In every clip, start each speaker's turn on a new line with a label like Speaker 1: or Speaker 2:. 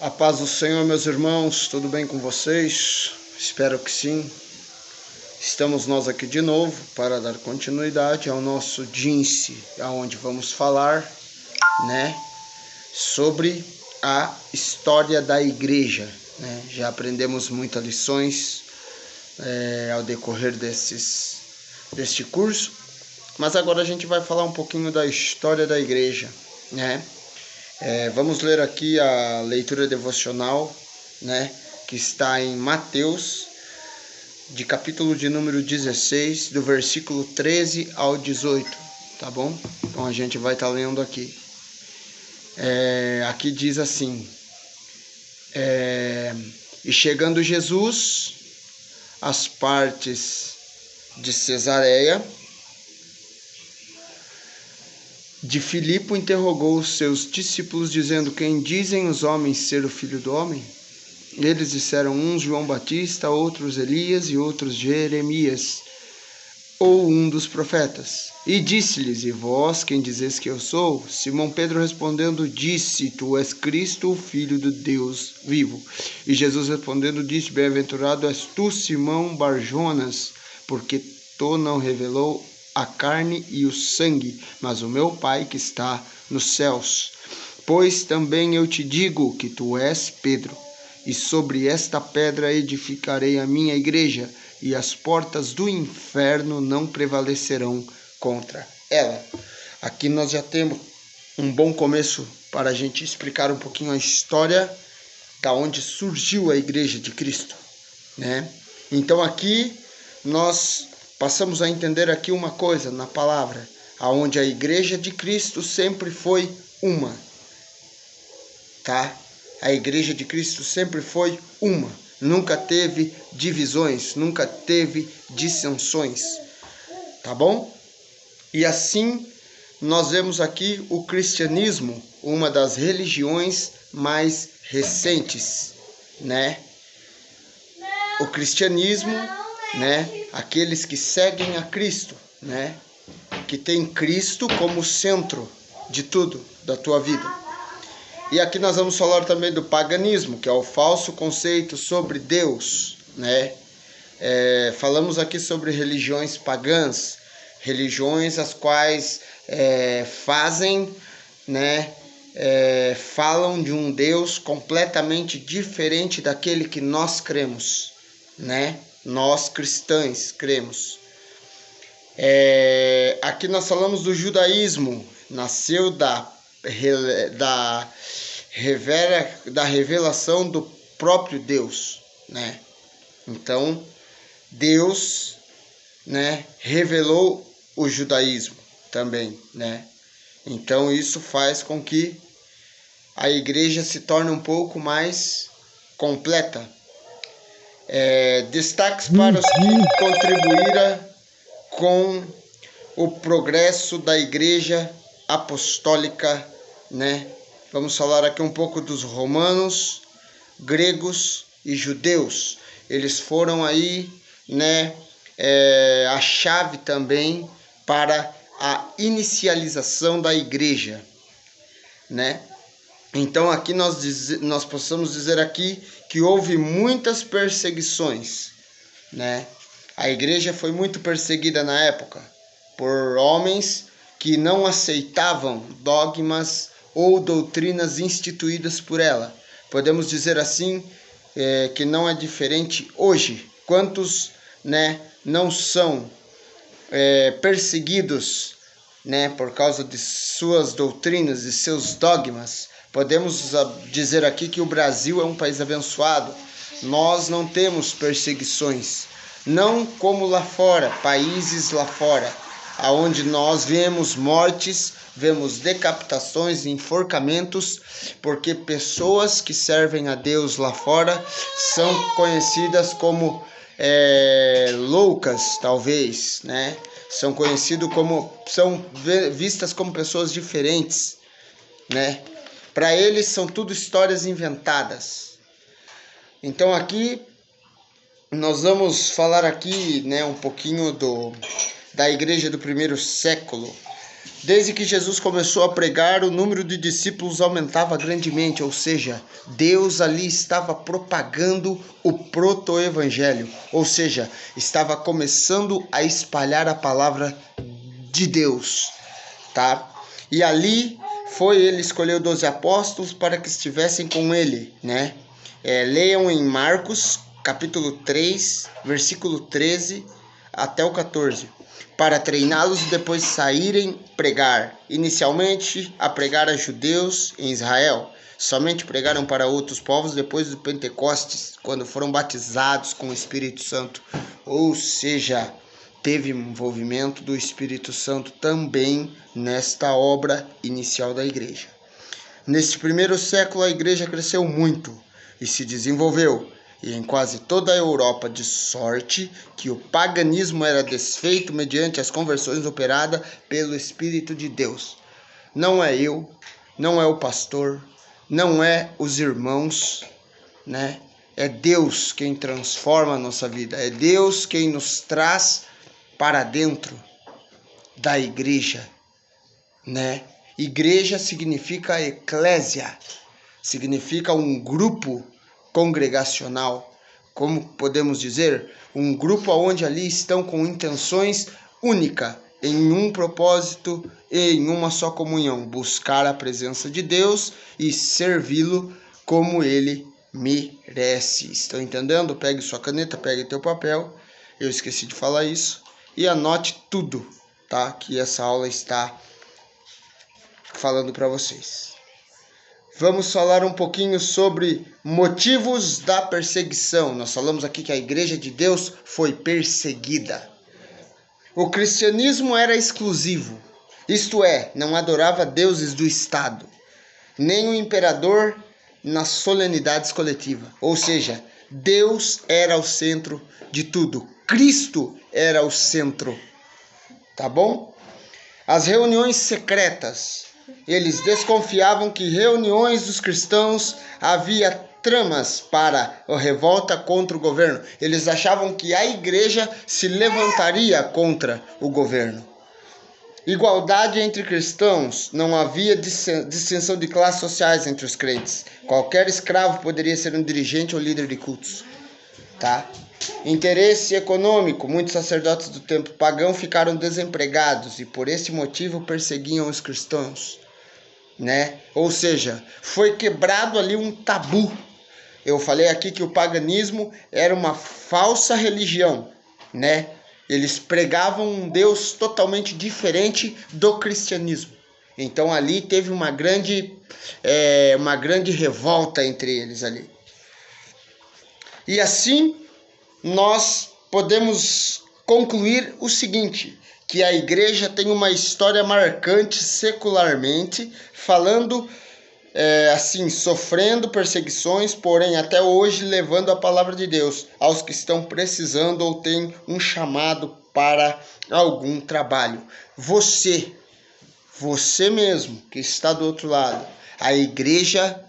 Speaker 1: A paz do Senhor, meus irmãos, tudo bem com vocês? Espero que sim. Estamos nós aqui de novo para dar continuidade ao nosso DINSE, onde vamos falar, sobre a história da igreja, Já aprendemos muitas lições ao decorrer deste curso, mas agora a gente vai falar um pouquinho da história da igreja, Vamos ler aqui a leitura devocional, que está em Mateus, de capítulo de número 16, do versículo 13 ao 18, tá bom? Então a gente vai estar lendo aqui. Aqui diz assim: E chegando Jesus às partes de Cesareia de Filipe, interrogou os seus discípulos, dizendo: Quem dizem os homens ser o Filho do Homem? Eles disseram: uns João Batista, outros Elias e outros Jeremias, ou um dos profetas. E disse-lhes: E vós, quem dizeis que eu sou? Simão Pedro respondendo disse: Tu és Cristo, o Filho do Deus vivo. E Jesus respondendo disse: Bem-aventurado és tu, Simão Barjonas, porque tu não revelou a carne e o sangue, mas o meu Pai que está nos céus. Pois também eu te digo que tu és Pedro, e sobre esta pedra edificarei a minha igreja, e as portas do inferno não prevalecerão contra ela. Aqui nós já temos um bom começo para a gente explicar um pouquinho a história da onde surgiu a igreja de Cristo, Então aqui nós passamos a entender aqui uma coisa na palavra, aonde a igreja de Cristo sempre foi uma, A igreja de Cristo sempre foi uma, nunca teve divisões, nunca teve dissensões, tá bom? E assim nós vemos aqui o cristianismo, uma das religiões mais recentes, O cristianismo, aqueles que seguem a Cristo, que tem Cristo como centro de tudo, da tua vida. E aqui nós vamos falar também do paganismo, que é o falso conceito sobre Deus, Falamos aqui sobre religiões pagãs, religiões as quais falam de um Deus completamente diferente daquele que nós cremos, Nós cristãos cremos. Aqui nós falamos do judaísmo, nasceu da revelação do próprio Deus, Então, Deus, revelou o judaísmo também, Então, isso faz com que a igreja se torne um pouco mais completa. Destaques para os que contribuíram com o progresso da igreja apostólica, Vamos falar aqui um pouco dos romanos, gregos e judeus. Eles foram aí, a chave também para a inicialização da igreja, Então aqui nós possamos dizer aqui que houve muitas perseguições, A igreja foi muito perseguida na época por homens que não aceitavam dogmas ou doutrinas instituídas por ela. Podemos dizer assim que não é diferente hoje. Quantos não são perseguidos por causa de suas doutrinas e seus dogmas? Podemos dizer aqui que o Brasil é um país abençoado. Nós não temos perseguições, não como lá fora, países lá fora, aonde nós vemos mortes, vemos decapitações e enforcamentos, porque pessoas que servem a Deus lá fora são conhecidas como loucas, talvez, São vistas como pessoas diferentes, Para eles são tudo histórias inventadas. Então aqui nós vamos falar aqui, um pouquinho da igreja do primeiro século, Desde que Jesus começou a pregar, o número de discípulos aumentava grandemente, ou seja, Deus ali estava propagando o proto-evangelho, ou seja, estava começando a espalhar a palavra de Deus, tá? E ali ele escolheu 12 apóstolos para que estivessem com ele, né? Leiam em Marcos, capítulo 3, versículo 13 até o 14. Para treiná-los e depois saírem pregar. Inicialmente, a pregar a judeus em Israel. Somente pregaram para outros povos depois do Pentecostes, quando foram batizados com o Espírito Santo. Ou seja, teve envolvimento do Espírito Santo também nesta obra inicial da igreja. Neste primeiro século, a igreja cresceu muito e se desenvolveu. E em quase toda a Europa, de sorte que o paganismo era desfeito mediante as conversões operadas pelo Espírito de Deus. Não é eu, não é o pastor, não é os irmãos, né? É Deus quem transforma a nossa vida, é Deus quem nos traz para dentro da igreja, né? Igreja significa eclésia, significa um grupo congregacional, como podemos dizer, um grupo onde ali estão com intenções únicas, em um propósito e em uma só comunhão, buscar a presença de Deus e servi-lo como ele merece. Estão entendendo? Pegue sua caneta, pegue teu papel, eu esqueci de falar isso, e anote tudo, tá? Que essa aula está falando para vocês. Vamos falar um pouquinho sobre motivos da perseguição. Nós falamos aqui que a igreja de Deus foi perseguida. O cristianismo era exclusivo, isto é, não adorava deuses do Estado, nem o imperador nas solenidades coletivas. Ou seja, Deus era o centro de tudo. Cristo era o centro. Tá bom? As reuniões secretas. Eles desconfiavam que reuniões dos cristãos havia tramas para a revolta contra o governo. Eles achavam que a igreja se levantaria contra o governo. Igualdade entre cristãos. Não havia distinção de classes sociais entre os crentes. Qualquer escravo poderia ser um dirigente ou líder de cultos. Tá? Interesse econômico. Muitos sacerdotes do templo pagão ficaram desempregados e por esse motivo perseguiam os cristãos, né? Ou seja, foi quebrado ali um tabu. Eu falei aqui que o paganismo era uma falsa religião, né? Eles pregavam um Deus totalmente diferente do cristianismo. Então ali teve uma grande revolta entre eles ali. E assim nós podemos concluir o seguinte, que a igreja tem uma história marcante secularmente, falando sofrendo perseguições, porém até hoje levando a palavra de Deus aos que estão precisando ou têm um chamado para algum trabalho. Você mesmo que está do outro lado, a igreja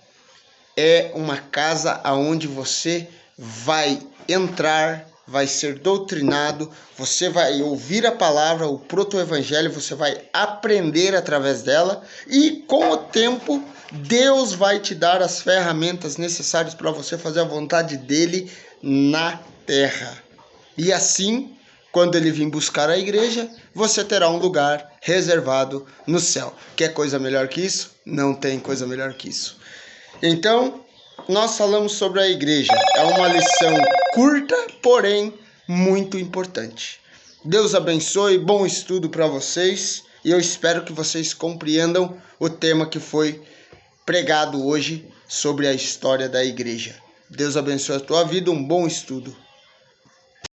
Speaker 1: é uma casa onde você vai entrar, vai ser doutrinado, você vai ouvir a palavra, o proto-evangelho, você vai aprender através dela e com o tempo Deus vai te dar as ferramentas necessárias para você fazer a vontade dele na terra. E assim, quando ele vir buscar a igreja, você terá um lugar reservado no céu. Quer coisa melhor que isso? Não tem coisa melhor que isso. Então, nós falamos sobre a igreja. É uma lição curta, porém muito importante. Deus abençoe, bom estudo para vocês e eu espero que vocês compreendam o tema que foi pregado hoje sobre a história da igreja. Deus abençoe a tua vida, um bom estudo.